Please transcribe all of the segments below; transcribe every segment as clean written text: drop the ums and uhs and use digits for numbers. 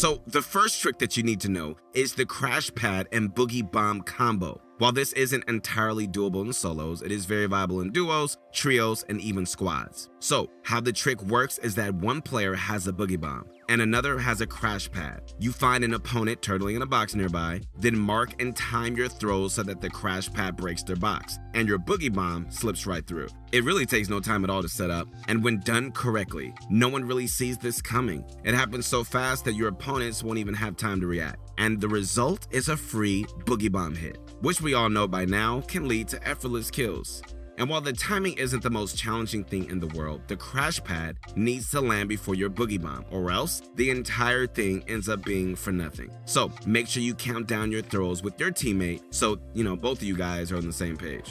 So the first trick that you need to know is the crash pad and boogie bomb combo. While this isn't entirely doable in solos, it is very viable in duos, trios, and even squads. So how the trick works is that one player has a boogie bomb and another has a crash pad. You find an opponent turtling in a box nearby, then mark and time your throws so that the crash pad breaks their box, and your boogie bomb slips right through. It really takes no time at all to set up, and when done correctly, no one really sees this coming. It happens so fast that your opponents won't even have time to react. And the result is a free boogie bomb hit, which we all know by now can lead to effortless kills. And while the timing isn't the most challenging thing in the world, the crash pad needs to land before your boogie bomb, or else the entire thing ends up being for nothing. So make sure you count down your throws with your teammate so, both of you guys are on the same page.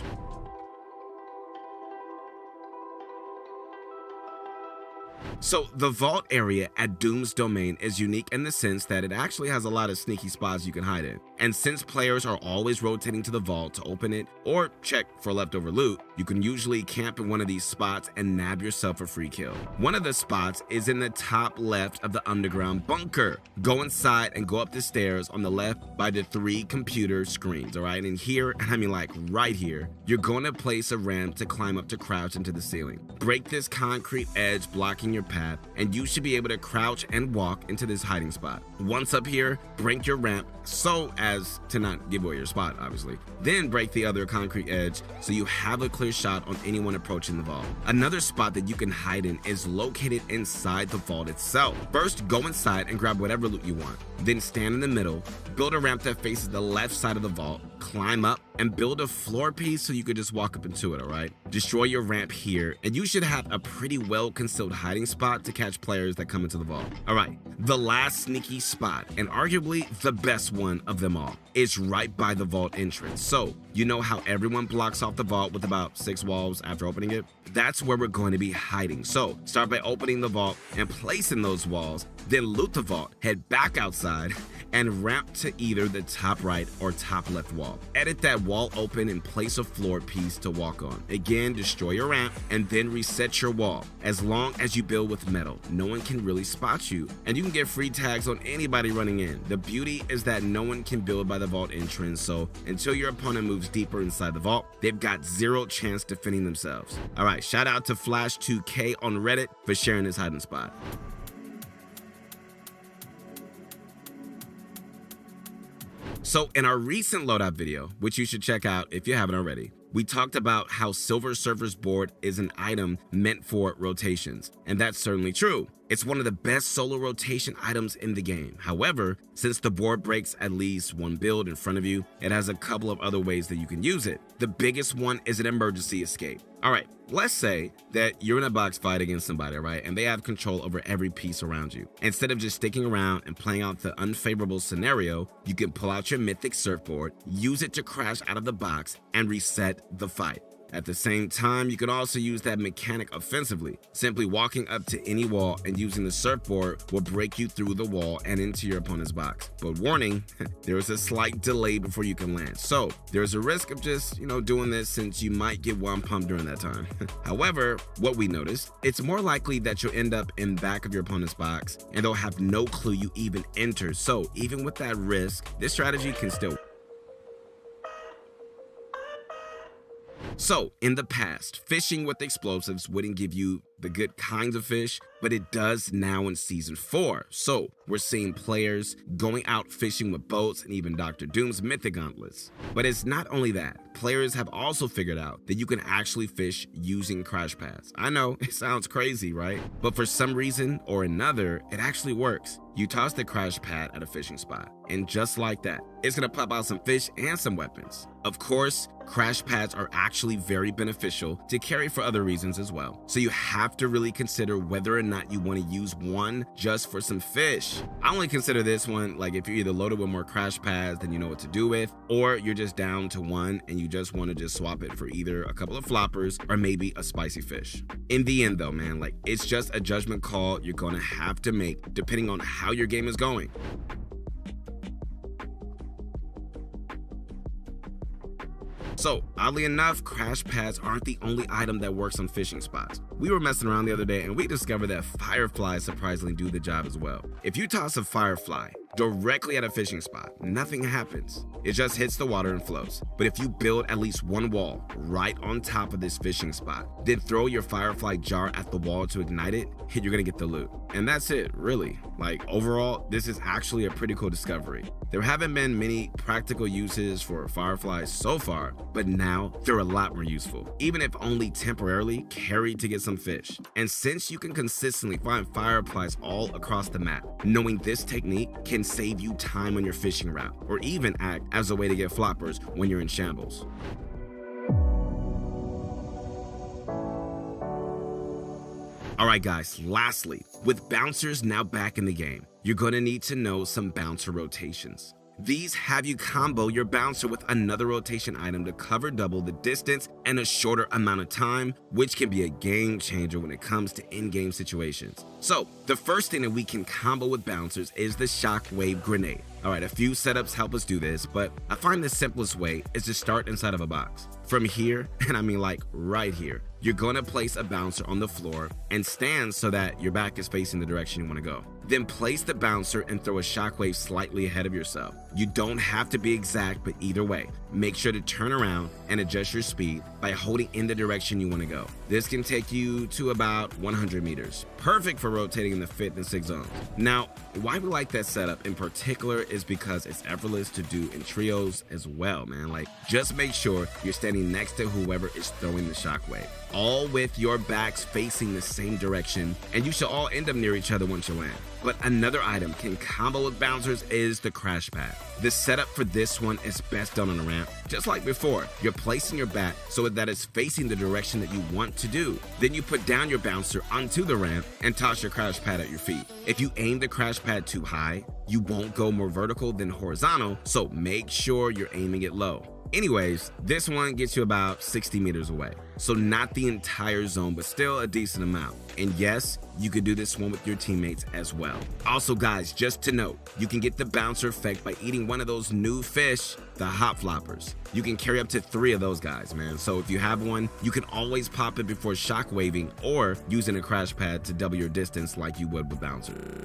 So the vault area at Doom's Domain is unique in the sense that it actually has a lot of sneaky spots you can hide in. And since players are always rotating to the vault to open it or check for leftover loot, you can usually camp in one of these spots and nab yourself a free kill. One of the spots is in the top left of the underground bunker. Go inside and go up the stairs on the left by the 3 computer screens, all right? And here, I mean like right here, you're going to place a ramp to climb up to crouch into the ceiling. Break this concrete edge blocking your path, and you should be able to crouch and walk into this hiding spot. Once up here, break your ramp so as to not give away your spot, obviously. Then break the other concrete edge so you have a clear shot on anyone approaching the vault. Another spot that you can hide in is located inside the vault itself. First, go inside and grab whatever loot you want. Then stand in the middle, build a ramp that faces the left side of the vault, climb up, and build a floor piece so you could just walk up into it, all right? Destroy your ramp here, and you should have a pretty well-concealed hiding spot to catch players that come into the vault. All right, the last sneaky spot, and arguably the best one of them all, is right by the vault entrance. So, you know how everyone blocks off the vault with about 6 walls after opening it? That's where we're going to be hiding. So, start by opening the vault and placing those walls, then loot the vault, head back outside, and ramp to either the top right or top left wall. Edit that wall open and place a floor piece to walk on. Again, destroy your ramp and then reset your wall. As long as you build with metal, no one can really spot you, and you can get free tags on anybody running in. The beauty is that no one can build by the vault entrance, so until your opponent moves deeper inside the vault, they've got 0 chance defending themselves. All right, shout out to Flash2K on Reddit for sharing this hiding spot. So in our recent loadout video, which you should check out if you haven't already, we talked about how Silver Surfer's board is an item meant for rotations, and that's certainly true. It's one of the best solo rotation items in the game. However, since the board breaks at least one build in front of you, it has a couple of other ways that you can use it. The biggest one is an emergency escape. All right, let's say that you're in a box fight against somebody, right, and they have control over every piece around you. Instead of just sticking around and playing out the unfavorable scenario, you can pull out your mythic surfboard, use it to crash out of the box, and reset the fight. At the same time, you can also use that mechanic offensively. Simply walking up to any wall and using the surfboard will break you through the wall and into your opponent's box. But warning, there is a slight delay before you can land. So there's a risk of just, doing this since you might get one pump during that time. However, what we noticed, it's more likely that you'll end up in back of your opponent's box and they'll have no clue you even entered. So even with that risk, this strategy can still work. So, in the past, fishing with explosives wouldn't give you the good kinds of fish, but it does now in Season 4. So, we're seeing players going out fishing with boats and even Dr. Doom's mythic gauntlets. But it's not only that. Players have also figured out that you can actually fish using crash pads. I know, it sounds crazy, right? But for some reason or another, it actually works. You toss the crash pad at a fishing spot, and just like that, it's gonna pop out some fish and some weapons. Of course, crash pads are actually very beneficial to carry for other reasons as well. So you have to really consider whether or not you want to use one just for some fish. I only consider this one like if you're either loaded with more crash pads than you know what to do with, or you're just down to one and you just want to just swap it for either a couple of floppers or maybe a spicy fish. In the end though, man, like it's just a judgment call you're gonna have to make depending on how your game is going. So oddly enough, crash pads aren't the only item that works on fishing spots. We were messing around the other day and we discovered that fireflies surprisingly do the job as well. If you toss a firefly directly at a fishing spot, nothing happens. It just hits the water and floats. But if you build at least one wall right on top of this fishing spot, then throw your firefly jar at the wall to ignite it, you're gonna get the loot. And that's it, really. Like, overall, this is actually a pretty cool discovery. There haven't been many practical uses for fireflies so far, but now they're a lot more useful, even if only temporarily carried to get some fish. And since you can consistently find fireflies all across the map, knowing this technique can save you time on your fishing route, or even act as a way to get floppers when you're in shambles. Alright guys, lastly, with bouncers now back in the game, you're going to need to know some bouncer rotations. These have you combo your bouncer with another rotation item to cover double the distance and a shorter amount of time, which can be a game changer when it comes to in-game situations. So, the first thing that we can combo with bouncers is the shockwave grenade. Alright, a few setups help us do this, but I find the simplest way is to start inside of a box. From here, and I mean like right here, you're going to place a bouncer on the floor and stand so that your back is facing the direction you want to go. Then place the bouncer and throw a shockwave slightly ahead of yourself. You don't have to be exact, but either way, make sure to turn around and adjust your speed by holding in the direction you want to go. This can take you to about 100 meters. Perfect for rotating in the 5th and 6th zones. Now, why we like that setup in particular is because it's effortless to do in trios as well, man. Like, just make sure you're standing next to whoever is throwing the shockwave, all with your backs facing the same direction, and you should all end up near each other once you land. But another item can combo with bouncers is the crash pad. The setup for this one is best done on a ramp. Just like before, you're placing your bat so that it's facing the direction that you want to do. Then you put down your bouncer onto the ramp and toss your crash pad at your feet. If you aim the crash pad too high, you won't go more vertical than horizontal, so make sure you're aiming it low. Anyways, this one gets you about 60 meters away. So not the entire zone, but still a decent amount. And yes, you could do this one with your teammates as well. Also guys, just to note, you can get the bouncer effect by eating one of those new fish, the hot floppers. You can carry up to 3 of those guys, man. So if you have one, you can always pop it before shock waving or using a crash pad to double your distance like you would with bouncer.